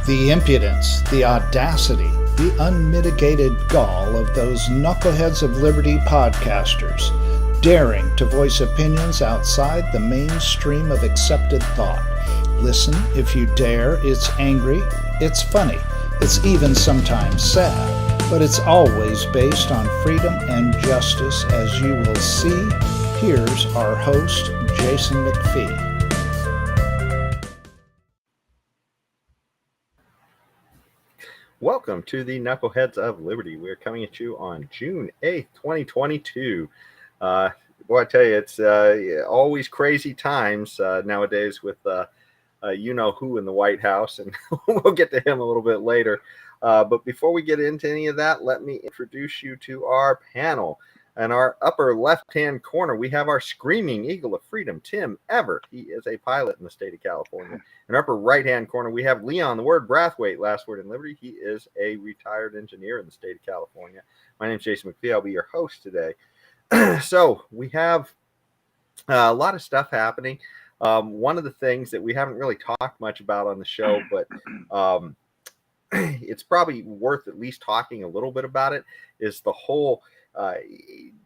The impudence, the audacity, the unmitigated gall of those Knuckleheads of Liberty podcasters, daring to voice opinions outside the mainstream of accepted thought. Listen if you dare. It's angry, it's funny, it's even sometimes sad, but it's always based on freedom and justice, as you will see. Here's our host, Jason McPhee. Welcome to the Knuckleheads of Liberty. We're coming at you on June 8th, 2022. Boy, I tell you, it's always crazy times nowadays with you-know-who in the White House, and we'll get to him a little bit later. But before we get into any of that, let me introduce you to our panel. In our upper left-hand corner, we have our screaming eagle of freedom, Tim Everett. He is a pilot in the state of California. In our upper right-hand corner, we have Leon, the word Brathwaite, last word in Liberty. He is a retired engineer in the state of California. My name is Jason McPhee. I'll be your host today. So we have a lot of stuff happening. One of the things that we haven't really talked much about on the show, but it's probably worth at least talking a little bit about it, is the whole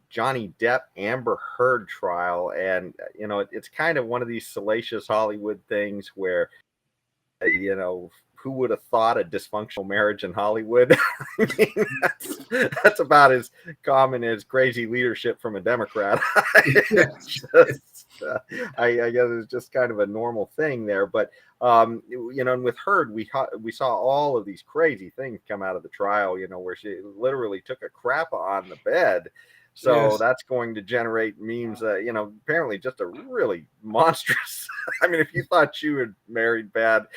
Johnny Depp Amber Heard trial. And it's kind of one of these salacious Hollywood things where who would have thought a dysfunctional marriage in Hollywood? I mean, that's about as common as crazy leadership from a Democrat. I guess it's just kind of a normal thing there. But and with Heard, we saw all of these crazy things come out of the trial, where she literally took a crap on the bed. So yes, that's going to generate memes, apparently just a really monstrous. I mean, if you thought you had married bad,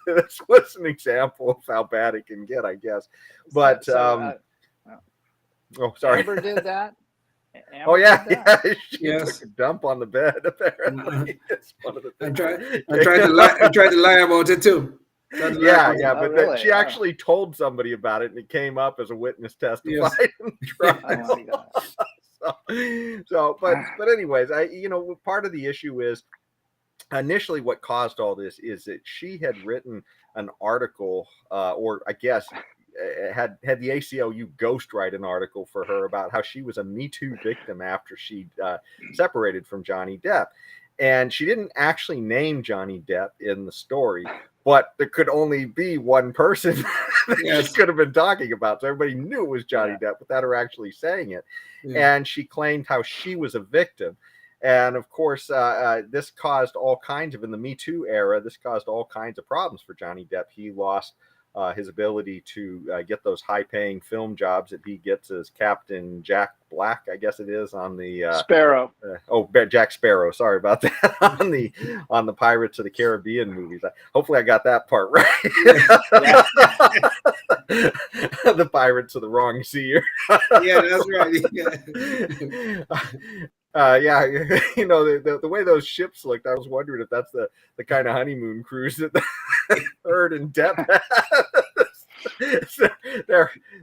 this was an example of how bad it can get, I guess. But, oh, sorry. Amber did that? Amber yeah. She took a dump on the bed, apparently. It's one of the things. I tried to lie about it, too. Yeah, but really? She actually told somebody about it, and it came up as a witness testified in the trial. But anyways, part of the issue is initially what caused all this is that she had written an article, or I guess had the ACLU ghostwrite an article for her about how she was a Me Too victim after she separated from Johnny Depp. And she didn't actually name Johnny Depp in the story, but there could only be one person that she could have been talking about. So everybody knew it was Johnny Depp without her actually saying it. Yeah. And she claimed how she was a victim. And of course, this caused all kinds of, in the Me Too era, this caused all kinds of problems for Johnny Depp. He lost his ability to get those high-paying film jobs that he gets as Captain Jack Black, I guess it is, on the Sparrow. Jack Sparrow. Sorry about that. on the Pirates of the Caribbean movies. Hopefully, I got that part right. The Pirates of the Wrong Sea. Yeah, that's right. The way those ships looked, I was wondering if that's the kind of honeymoon cruise that Heard and Depp had. So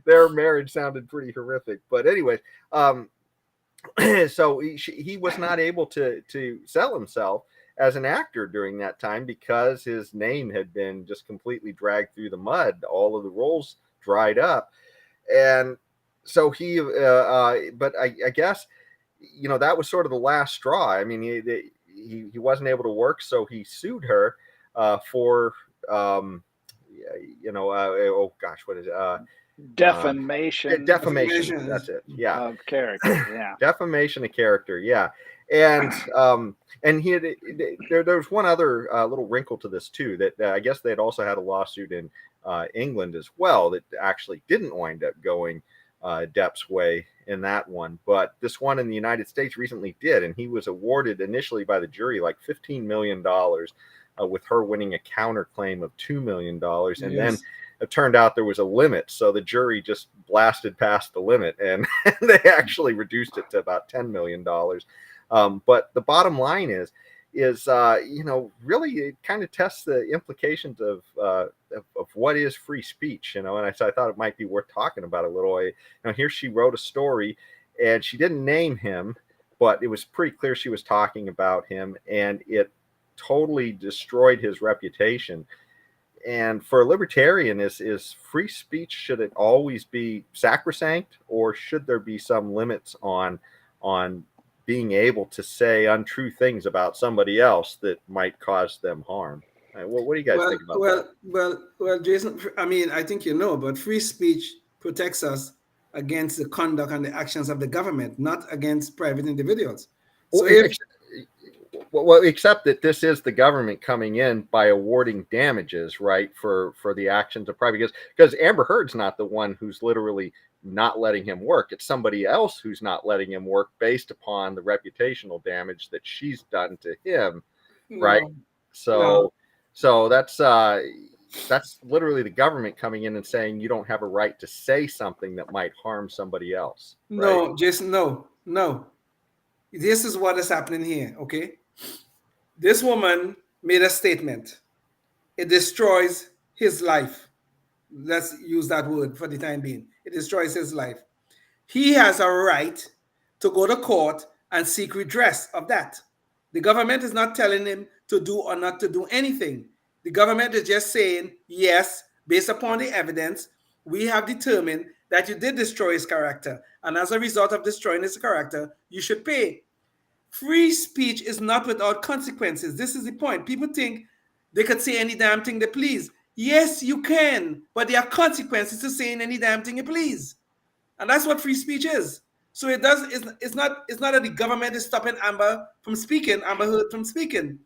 their marriage sounded pretty horrific. But anyways, so he was not able to sell himself as an actor during that time because his name had been just completely dragged through the mud. All of the roles dried up. And so he, but I guess, that was sort of the last straw. I mean, he wasn't able to work, so he sued her for, what is it? Defamation. Defamation. That's it. Yeah. Of character. Yeah. Defamation of character. Yeah. And he had, there's one other little wrinkle to this too, that I guess they'd also had a lawsuit in England as well that actually didn't wind up going Depp's way in that one, but this one in the United States recently did, and he was awarded initially by the jury like $15 million, with her winning a counterclaim of $2 million, and then it turned out there was a limit, so the jury just blasted past the limit, and they actually reduced it to about $10 million. But the bottom line is really it kind of tests the implications of what is free speech, and I thought it might be worth talking about a little. Here she wrote a story, and she didn't name him, but it was pretty clear she was talking about him, and it totally destroyed his reputation. and for a libertarian, is free speech, should it always be sacrosanct, or should there be some limits on being able to say untrue things about somebody else that might cause them harm? What do you guys think about that? Well, Jason, I mean, I think you know, but free speech protects us against the conduct and the actions of the government, not against private individuals. So well, except that this is the government coming in by awarding damages, right, for the actions of private, because Amber Heard's not the one who's literally not letting him work. It's somebody else who's not letting him work based upon the reputational damage that she's done to him, right? So that's literally the government coming in and saying you don't have a right to say something that might harm somebody else. Right? No, Jason, no. This is what is happening here, okay? This woman made a statement. It destroys his life. Let's use that word for the time being. It destroys his life. He has a right to go to court and seek redress of that. The government is not telling him to do or not to do anything. The government is just saying, yes, based upon the evidence, we have determined that you did destroy his character. And as a result of destroying his character, you should pay. Free speech is not without consequences. This is the point. People think they could say any damn thing they please. Yes, you can, but there are consequences to saying any damn thing you please. And that's what free speech is. So it's not that the government is stopping Amber Heard from speaking.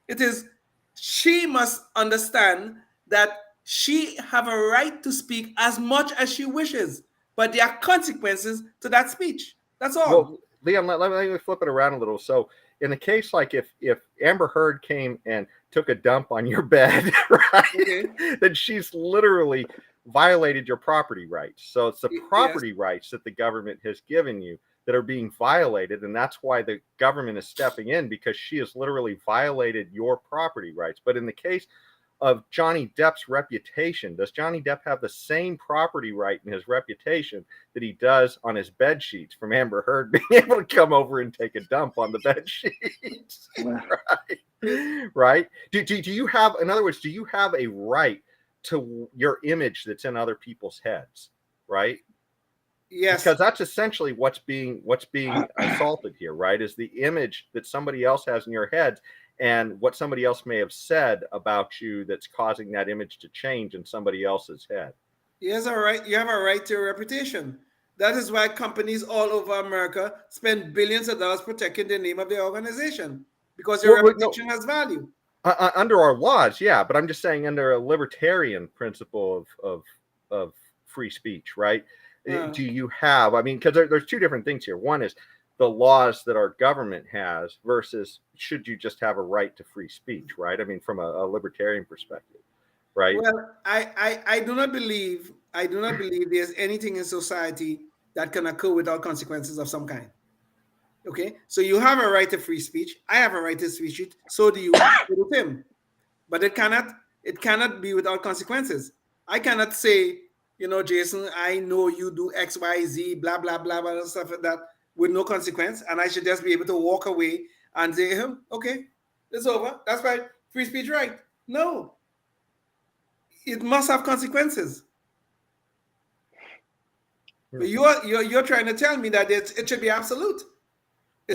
It is, she must understand that she have a right to speak as much as she wishes, but there are consequences to that speech. That's all. Well, Leon, let me flip it around a little. So in a case like if Amber Heard came and took a dump on your bed, right, okay, then she's literally violated your property rights. So it's the property rights that the government has given you that are being violated, and that's why the government is stepping in, because she has literally violated your property rights. But in the case of Johnny Depp's reputation, does Johnny Depp have the same property right in his reputation that he does on his bed sheets from Amber Heard being able to come over and take a dump on the bed sheets? Right? Do you have, in other words, do you have a right to your image that's in other people's heads? Right? Yes. Because that's essentially what's being assaulted here, right? Is the image that somebody else has in your head, and what somebody else may have said about you that's causing that image to change in somebody else's head. You have a right to your reputation. That is why companies all over America spend billions of dollars protecting the name of the organization, because your reputation has value. Under our laws, yeah, but I'm just saying under a libertarian principle of free speech, right? Do you have, I mean, because there's two different things here. One is the laws that our government has versus should you just have a right to free speech, right? I mean, from a libertarian perspective, right? Well, I do not believe there's anything in society that can occur without consequences of some kind. Okay, so you have a right to free speech. I have a right to free speech. So do you with him. But it cannot be without consequences. I cannot say, Jason, I know you do X, Y, Z, blah, blah, blah, blah, stuff like that with no consequence. And I should just be able to walk away and say, okay, it's over. That's my free speech right. No. It must have consequences. But you're trying to tell me that it should be absolute.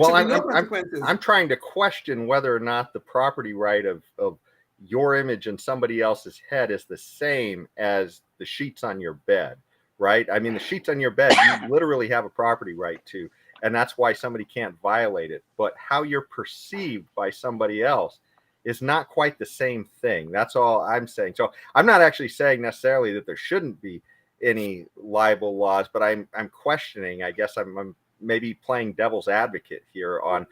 I'm trying to question whether or not the property right of your image in somebody else's head is the same as the sheets on your bed, right? I mean, the sheets on your bed, you literally have a property right to, and that's why somebody can't violate it. But how you're perceived by somebody else is not quite the same thing. That's all I'm saying. So I'm not actually saying necessarily that there shouldn't be any libel laws, but I'm questioning, I guess I'm maybe playing devil's advocate here on,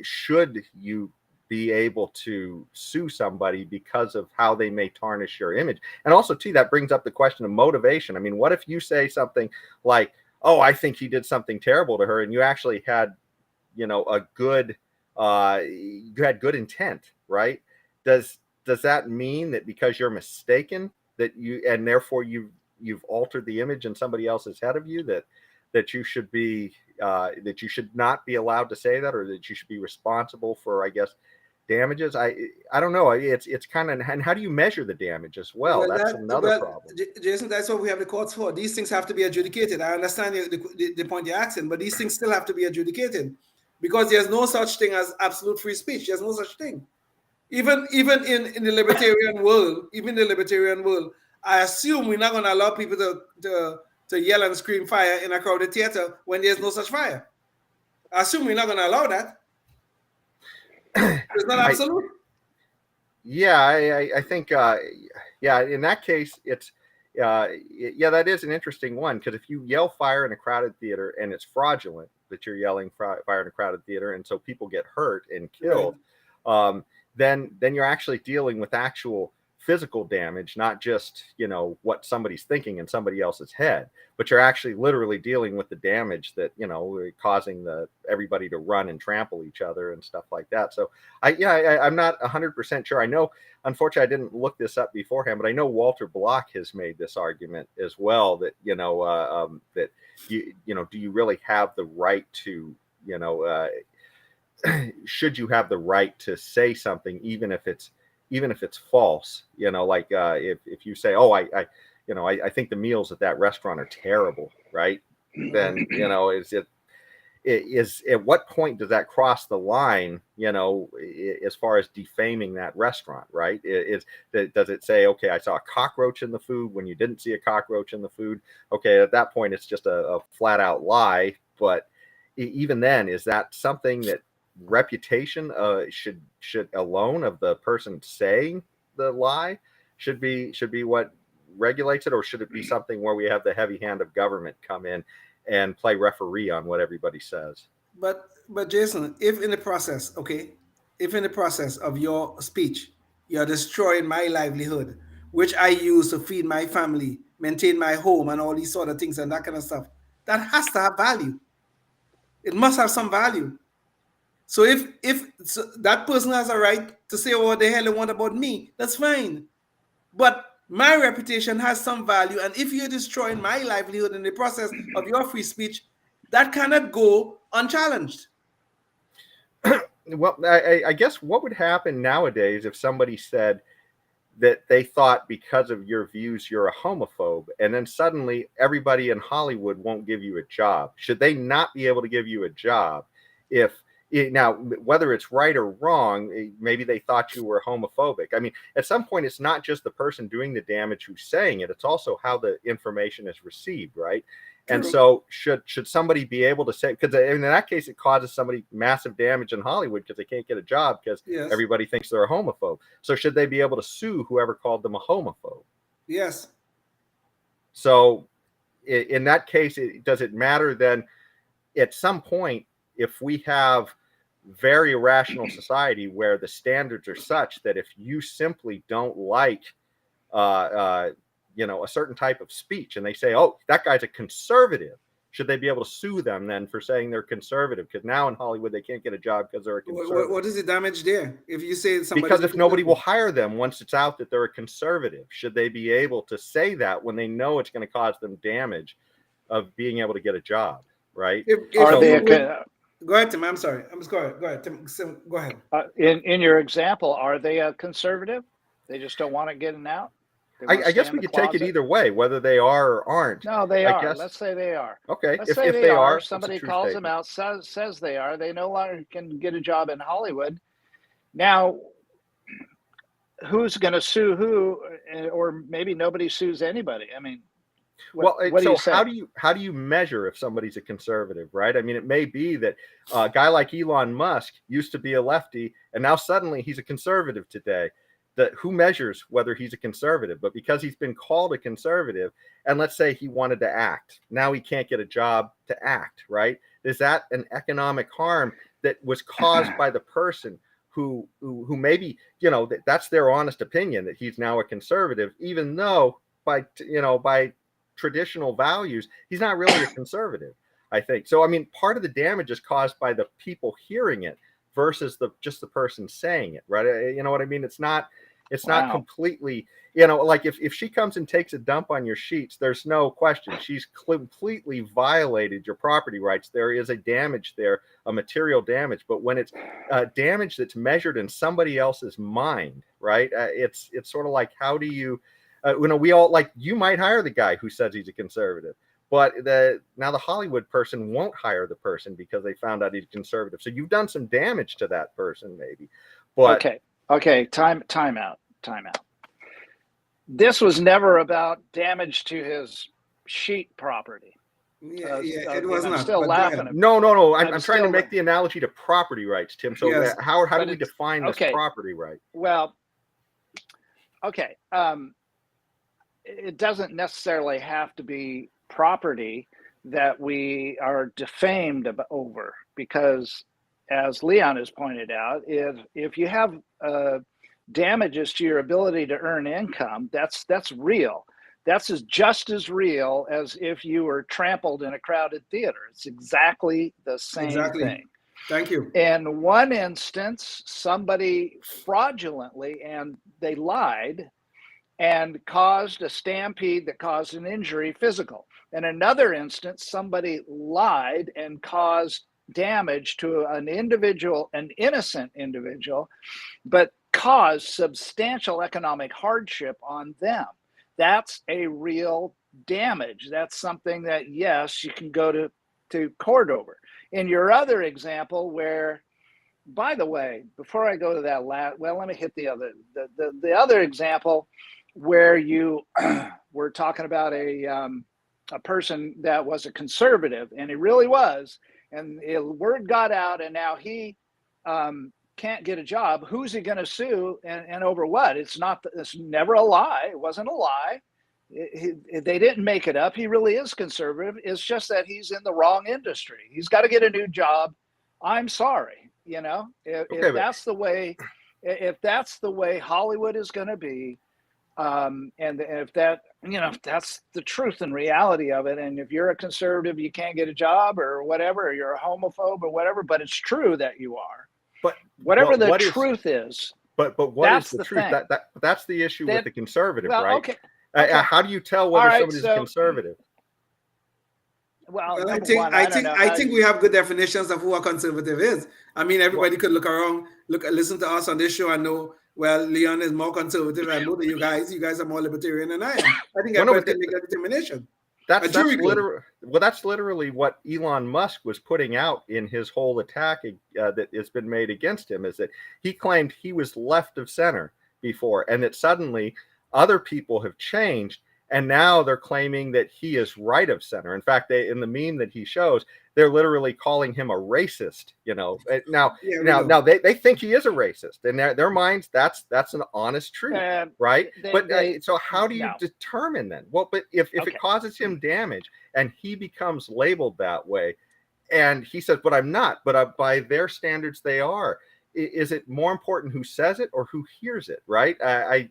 should you be able to sue somebody because of how they may tarnish your image? And also too, that brings up the question of motivation. I mean, what if you say something like, oh, I think he did something terrible to her, and you actually had, you had good intent, right? Does that mean that because you're mistaken that and therefore you've altered the image in somebody else's head of you, that you should be that you should not be allowed to say that, or that you should be responsible for, I guess, damages. I don't know. It's kind of, and how do you measure the damage as well? That's another problem. Jason, that's what we have the courts for. These things have to be adjudicated. I understand the point you're asking, but these things still have to be adjudicated because there's no such thing as absolute free speech. There's no such thing. Even in the libertarian world, I assume we're not going to allow people to yell and scream fire in a crowded theater when there's no such fire. I assume we're not going to allow that. It's not absolute. I think, in that case, it's, that is an interesting one, because if you yell fire in a crowded theater and it's fraudulent that you're yelling fire in a crowded theater, and so people get hurt and killed, right. Then you're actually dealing with actual physical damage, not just, what somebody's thinking in somebody else's head, but you're actually literally dealing with the damage that, causing everybody to run and trample each other and stuff like that. So I'm not 100% sure. I know, unfortunately, I didn't look this up beforehand, but I know Walter Block has made this argument as well, that, that do you really have the right to, should you have the right to say something, even if it's false, if you say, oh, I think the meals at that restaurant are terrible, right? Then, is at what point does that cross the line, as far as defaming that restaurant, right? Does it say, okay, I saw a cockroach in the food when you didn't see a cockroach in the food? Okay, at that point, it's just a flat out lie. But even then, is that something that reputation should alone of the person saying the lie should be what regulates it, or should it be something where we have the heavy hand of government come in and play referee on what everybody says? But Jason, if in the process of your speech you're destroying my livelihood, which I use to feed my family, maintain my home, and all these sort of things and that kind of stuff, that has to have value. It must have some value. So if that person has a right to say what the hell they want about me, that's fine. But my reputation has some value, and if you're destroying my livelihood in the process of your free speech, that cannot go unchallenged. Well, I guess what would happen nowadays if somebody said that they thought because of your views you're a homophobe, and then suddenly everybody in Hollywood won't give you a job? Should they not be able to give you a job if... Now, whether it's right or wrong, maybe they thought you were homophobic. I mean, at some point, it's not just the person doing the damage who's saying it. It's also how the information is received, right? And so should somebody be able to say, because in that case, it causes somebody massive damage in Hollywood because they can't get a job because everybody thinks they're a homophobe. So should they be able to sue whoever called them a homophobe? Yes. So in that case, does it matter then at some point, if we have very irrational society where the standards are such that if you simply don't like, a certain type of speech, and they say, oh, that guy's a conservative, should they be able to sue them then for saying they're conservative? Because now in Hollywood, they can't get a job because they're a conservative. What is the damage there? If you say somebody... Because if nobody will hire them once it's out that they're a conservative, should they be able to say that when they know it's going to cause them damage of being able to get a job, right? Go ahead, Tim. I'm sorry. Go ahead, Tim. Go ahead. In your example, are they a conservative? They just don't want it getting out? I guess we could take it either way, whether they are or aren't. No, they are. Let's say they are. Okay. Let's say they are. Somebody calls them out, says they are. They no longer can get a job in Hollywood. Now, who's going to sue who? Or maybe nobody sues anybody. I mean, how do you measure if somebody's a conservative, right? I mean, it may be that a guy like Elon Musk used to be a lefty, and now suddenly he's a conservative today. Who measures whether he's a conservative? But because he's been called a conservative, and let's say he wanted to act, now he can't get a job to act, right? Is that an economic harm that was caused by the person who maybe, that's their honest opinion that he's now a conservative, even though by traditional values, he's not really a conservative, I think. So, I mean, part of the damage is caused by the people hearing it versus just the person saying it, right? You know what I mean? It's not It's not completely, like if she comes and takes a dump on your sheets, there's no question. She's completely violated your property rights. There is a damage there, a material damage. But when it's damage that's measured in somebody else's mind, right? It's sort of like, how do you, we all, like, you might hire the guy who says he's a conservative, but now the Hollywood person won't hire the person because they found out he's conservative. So you've done some damage to that person, maybe. But okay, time out. This was never about damage to his sheet property. It was not. I'm still laughing. No. I'm trying to make the analogy to property rights, Tim. So yes. How do we define this property right? Well, okay. It doesn't necessarily have to be property that we are defamed over, because as Leon has pointed out, if you have damages to your ability to earn income, that's real. That's just as real as if you were trampled in a crowded theater. It's exactly the same thing. Thank you. In one instance, somebody fraudulently, and they lied and caused a stampede that caused an injury, physical. In another instance, somebody lied and caused damage to an individual, an innocent individual, but caused substantial economic hardship on them. That's a real damage. That's something that, yes, you can go to court over. In your other example, where, by the way, before I go to that let me hit the other example where you were talking about a person that was a conservative, and he really was, and word got out, and now he can't get a job. Who's he going to sue, and over what? It's never a lie. It wasn't a lie. They didn't make it up. He really is conservative. It's just that he's in the wrong industry. He's got to get a new job. I'm sorry. If that's the way Hollywood is going to be, and if that's the truth and reality of it, and if you're a conservative, you can't get a job or whatever, or you're a homophobe or whatever, but it's true that you are. But whatever the truth is. But what is the truth? That's the issue with the conservative, right? Okay. How do you tell whether somebody's a conservative? Well, I think we have good definitions of who a conservative is. I mean, everybody could look around, listen to us on this show and know, well, Leon is more conservative. I know that you guys are more libertarian than I am. I think everybody can make that determination. That's literally what Elon Musk was putting out in his whole attack that has been made against him, is that he claimed he was left of center before, and that suddenly other people have changed, and now they're claiming that he is right of center. In fact, in the meme that he shows, they're literally calling him a racist. Now they think he is a racist. In their minds, that's an honest truth, right? So how do you determine then? Well, but if it causes him damage and he becomes labeled that way, and he says, "But I'm not," but by their standards, they are. Is it more important who says it or who hears it? Right? The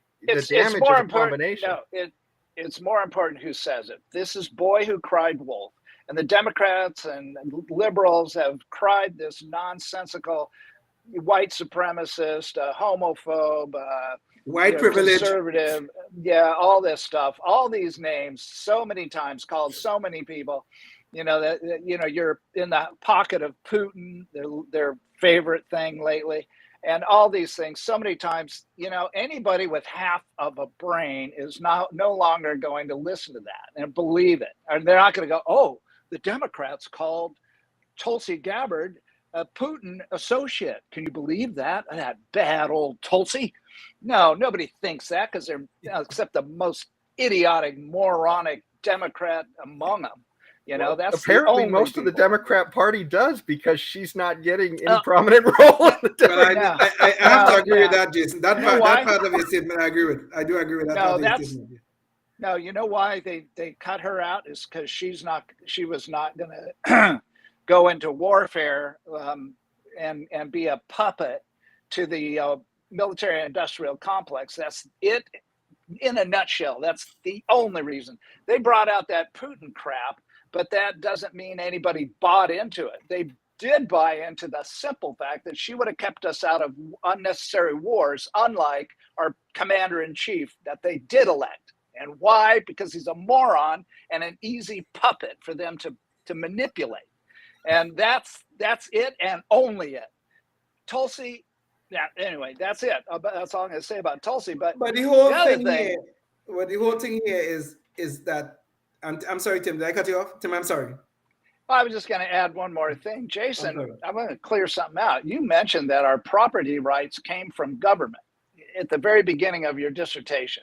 damage is a combination. No, it's more important who says it. This is boy who cried wolf. And the Democrats and liberals have cried this nonsensical white supremacist, homophobe, white privilege, conservative, all this stuff, all these names so many times, called so many people. You're in the pocket of Putin, their favorite thing lately. And all these things so many times, anybody with half of a brain is no longer going to listen to that and believe it. And they're not going to go, oh, the Democrats called Tulsi Gabbard a Putin associate. Can you believe that? That bad old Tulsi? No, nobody thinks that, because they're, except the most idiotic, moronic Democrat among them. That's apparently most of the Democrat Party does, because she's not getting any prominent role in the Democrat. I have to agree with that, Jason. That part of your statement, I agree with. I do agree with that part of your statement. No, you know why they cut her out is because she was not going to go into warfare and be a puppet to the military-industrial complex. That's it in a nutshell. That's the only reason. They brought out that Putin crap, but that doesn't mean anybody bought into it. They did buy into the simple fact that she would have kept us out of unnecessary wars, unlike our commander-in-chief that they did elect. And why? Because he's a moron and an easy puppet for them to manipulate. And that's it and only it. Tulsi, yeah, anyway, that's it. That's all I'm going to say about Tulsi. But the whole thing here is that, I'm sorry, Tim, did I cut you off? Tim, I'm sorry. I was just going to add one more thing. Jason, I'm going to clear something out. You mentioned that our property rights came from government at the very beginning of your dissertation.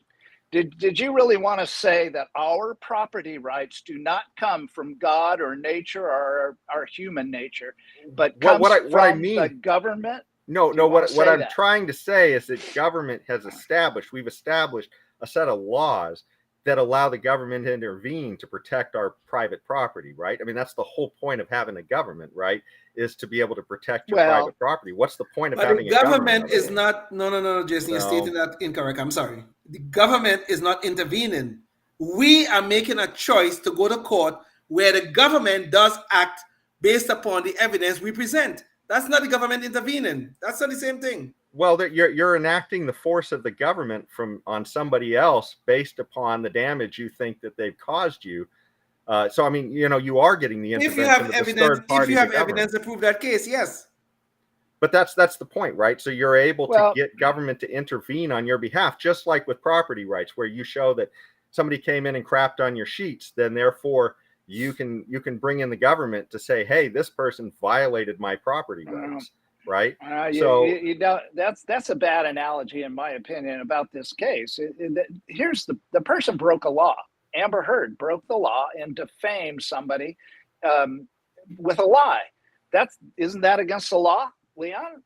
Did you really want to say that our property rights do not come from God or nature or our human nature, but comes from the government? No, what I'm trying to say is that we've established a set of laws that allow the government to intervene to protect our private property, right? I mean, that's the whole point of having a government, right? Is to be able to protect your private property. What's the point of having a government? Is not, no, Jason, you're stating that incorrect. I'm sorry. The government is not intervening. We are making a choice to go to court where the government does act based upon the evidence we present. That's not the government intervening. That's not the same thing. Well, you're enacting the force of the government on somebody else based upon the damage you think that they've caused you. So I mean, you are getting the intervention. If you have evidence to prove that case, yes. But that's the point, right? So you're able to get government to intervene on your behalf, just like with property rights, where you show that somebody came in and crapped on your sheets, then therefore you can bring in the government to say, hey, this person violated my property rights. Right. That's a bad analogy, in my opinion, about this case. Here's the person broke a law. Amber Heard broke the law and defamed somebody with a lie. Isn't that against the law, Leon?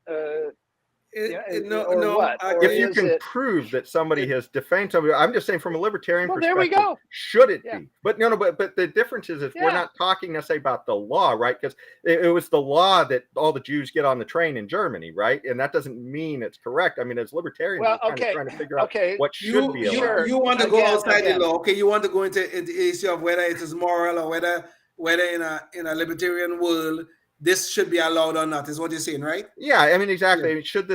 If you can prove that somebody has defamed somebody, I'm just saying from a libertarian perspective, there we go. Should it be? But but the difference is if we're not talking necessarily about the law, right? Because it was the law that all the Jews get on the train in Germany, right? And that doesn't mean it's correct. I mean, as libertarians, we're trying to figure out what should be allowed. You want to go outside the law, okay? You want to go into the issue of whether it is moral or whether in a libertarian world this should be allowed or not, is what you're saying, right? Yeah, I mean, exactly. Yeah. Should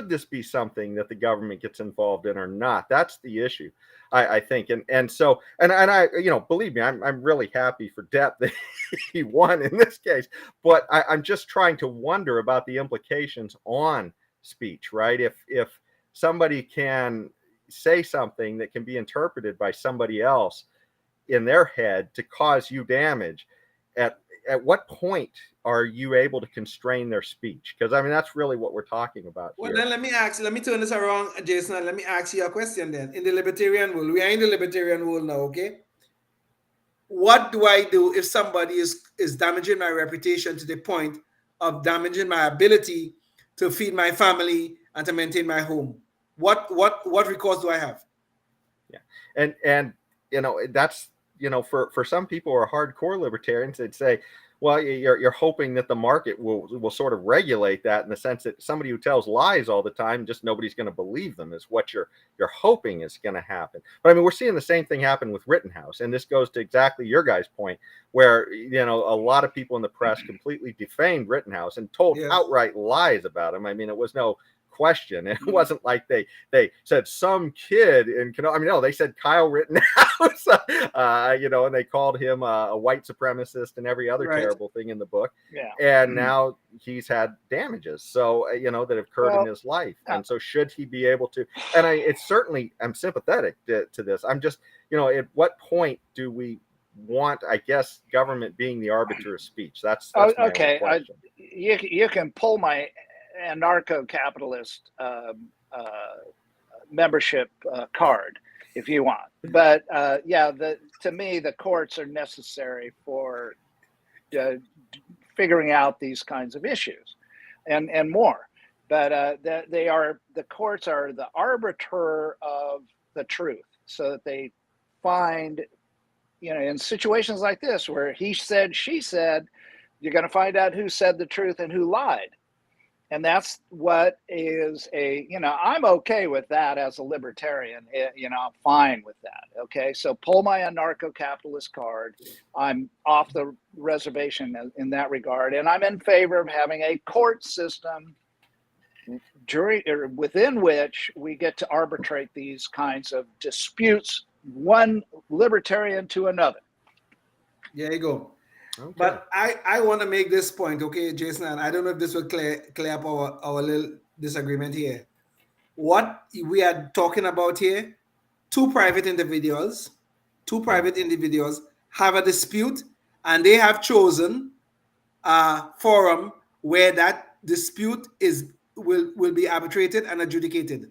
this be something that the government gets involved in or not? That's the issue, I think. And so I believe me, I'm really happy for Depp that he won in this case. But I'm just trying to wonder about the implications on speech, right? If somebody can say something that can be interpreted by somebody else in their head to cause you damage, at what point are you able to constrain their speech? Because I mean, that's really what we're talking about here. Well, then let me turn this around, Jason, and let me ask you a question then. In the libertarian world, we are in the libertarian world now, okay? What do I do if somebody is damaging my reputation to the point of damaging my ability to feed my family and to maintain my home? What recourse do I have? Yeah, and that's for some people who are hardcore libertarians, they'd say, well, you're hoping that the market will sort of regulate that in the sense that somebody who tells lies all the time, just nobody's going to believe them, is what you're hoping is going to happen. But I mean, we're seeing the same thing happen with Rittenhouse, and this goes to exactly your guys' point, where a lot of people in the press completely defamed Rittenhouse and told outright lies about him. I mean, it was no question. It wasn't like they said some kid in they said Kyle Rittenhouse, and they called him a white supremacist and every other terrible thing in the book. Yeah. And now he's had damages, so that have occurred in his life. And so should he be able to? And I'm sympathetic to this. I'm just, at what point do we want, I guess, government being the arbiter of speech? That's okay. You can pull my anarcho-capitalist membership card if you want, but to me the courts are necessary for figuring out these kinds of issues and more, but the courts are the arbiter of the truth, so that they find, in situations like this where he said, she said, you're going to find out who said the truth and who lied. And that's what is I'm okay with that as a libertarian. I'm fine with that. Okay. So pull my anarcho-capitalist card. I'm off the reservation in that regard. And I'm in favor of having a court system within which we get to arbitrate these kinds of disputes, one libertarian to another. There you go. Okay. But I want to make this point, okay, Jason, and I don't know if this will clear up our little disagreement here. What we are talking about here, two private individuals have a dispute, and they have chosen a forum where that dispute will be arbitrated and adjudicated.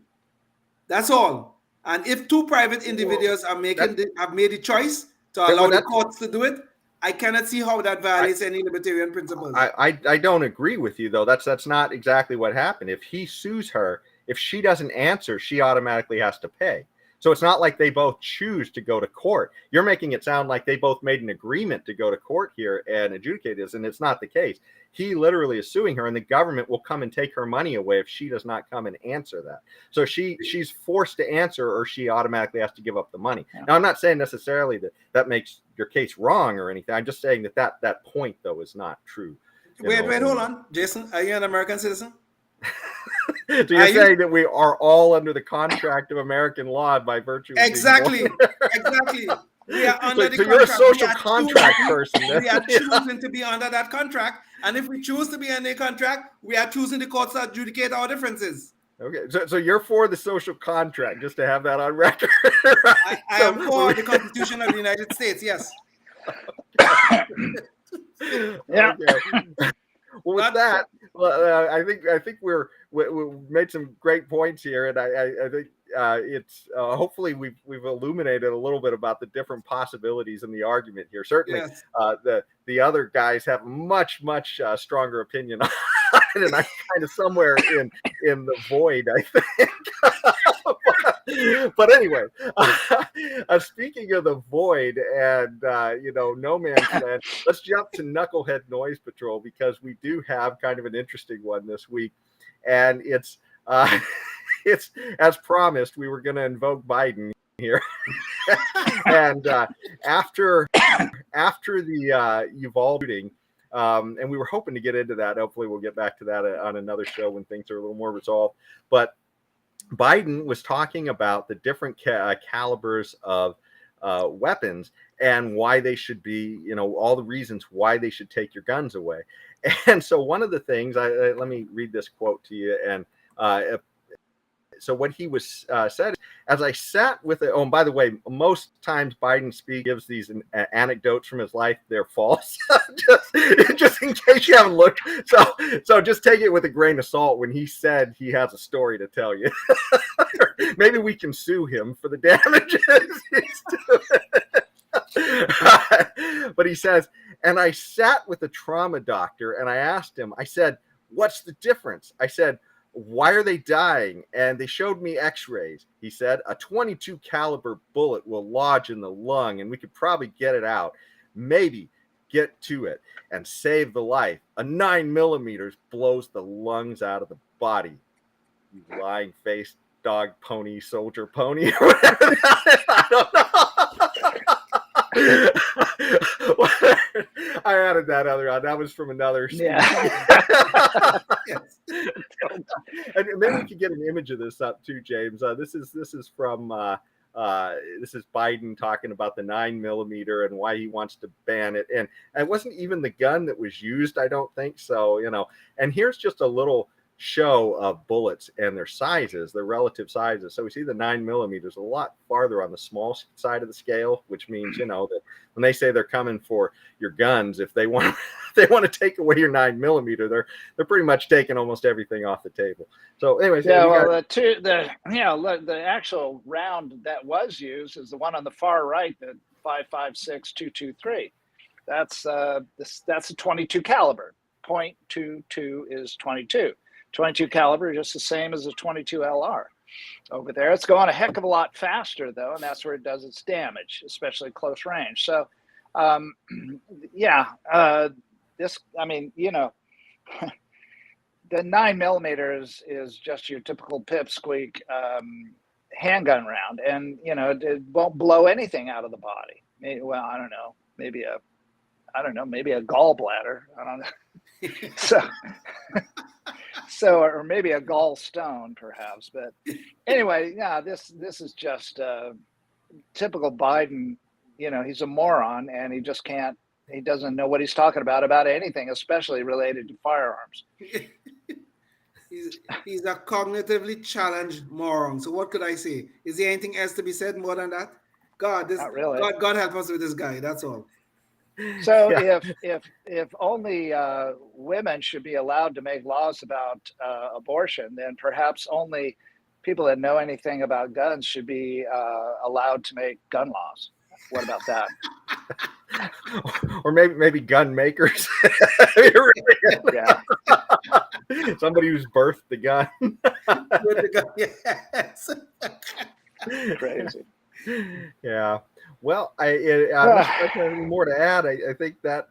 That's all. And if two private individuals have made the choice to allow the courts to do it, I cannot see how that violates any libertarian principles. I don't agree with you, though. That's not exactly what happened. If he sues her, if she doesn't answer, she automatically has to pay. So it's not like they both choose to go to court. You're making it sound like they both made an agreement to go to court here and adjudicate this, and it's not the case. He literally is suing her, and the government will come and take her money away if she does not come and answer that. So she's forced to answer, or she automatically has to give up the money. Yeah. Now, I'm not saying necessarily that makes your case wrong or anything. I'm just saying that point, though, is not true. Wait, hold on. Jason, are you an American citizen? So you're saying that we are all under the contract of American law by virtue of exactly. We are under the contract. You're a social contract person. We are choosing to be under that contract, and if we choose to be under the contract, we are choosing the courts to adjudicate our differences. Okay, so you're for the social contract, just to have that on record. Right? I am for the Constitution of the United States. Yes. Yeah. Okay. Well, with that, I think we made some great points here, and I think it's hopefully we've illuminated a little bit about the different possibilities in the argument here. Certainly, yes. The other guys have much stronger opinion on it, and I'm kind of somewhere in the void, I think. But anyway, speaking of the void and no man's land, let's jump to Knucklehead Noise Patrol, because we do have kind of an interesting one this week, and it's as promised. We were going to invoke Biden here, and after the Uvalde shooting. And we were hoping to get into that. Hopefully we'll get back to that on another show when things are a little more resolved. But Biden was talking about the different calibers of weapons and why they should be, all the reasons why they should take your guns away. And so one of the things, let me read this quote to you. And so what he was said, as I sat with it. Oh, and by the way, most times Biden gives these anecdotes from his life. They're false, just in case you haven't looked. So just take it with a grain of salt when he said he has a story to tell you. Maybe we can sue him for the damages he's doing. But he says, and I sat with a trauma doctor and I asked him, I said, what's the difference? I said, why are they dying? And they showed me x-rays. He said, a 22 caliber bullet will lodge in the lung and we could probably get it out, maybe get to it and save the life. A 9mm blows the lungs out of the body. You lying face, dog, pony, soldier, pony, or whatever. I don't know. I added that other on. That was from another. Yeah. Yes. And maybe we could get an image of this up too, James. This is from this is Biden talking about the 9mm and why he wants to ban it. And it wasn't even the gun that was used, I don't think so. And here's just a little show of bullets and their sizes, their relative sizes. So we see the 9mm a lot farther on the small side of the scale, which means that when they say they're coming for your guns, if they want to take away your 9mm, they're pretty much taking almost everything off the table. So anyways, the actual round that was used is the one on the far right, the 5.56 .223. That's a 22 caliber. .22 is 22. 22 caliber, just the same as a 22 LR. Over there, it's going a heck of a lot faster though, and that's where it does its damage, especially close range. So, the 9mm is just your typical pipsqueak handgun round, and it won't blow anything out of the body. Well, I don't know, maybe a gallbladder. I don't know. Or maybe a gallstone, perhaps. But anyway, yeah, this is just typical Biden. He's a moron, and he doesn't know what he's talking about anything, especially related to firearms. He's a cognitively challenged moron. So what could I say? Is there anything else to be said more than that? Not really. God help us with this guy. That's all. So if only women should be allowed to make laws about abortion, then perhaps only people that know anything about guns should be allowed to make gun laws. What about that? Or maybe gun makers. Yeah. Somebody who's birthed the gun. Yes. Crazy. Yeah. Well, I don't have any more to add. I think that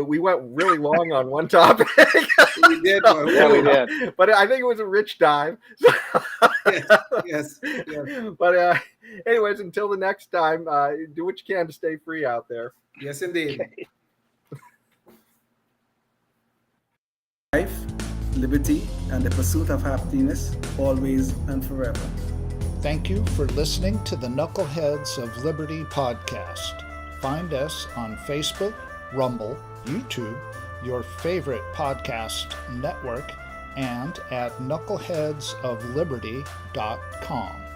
we went really long on one topic. We did. Yeah, we did. But I think it was a rich dive. Yes. But anyways, until the next time, do what you can to stay free out there. Yes, indeed. Okay. Life, liberty, and the pursuit of happiness, always and forever. Thank you for listening to the Knuckleheads of Liberty podcast. Find us on Facebook, Rumble, YouTube, your favorite podcast network, and at knuckleheadsofliberty.com.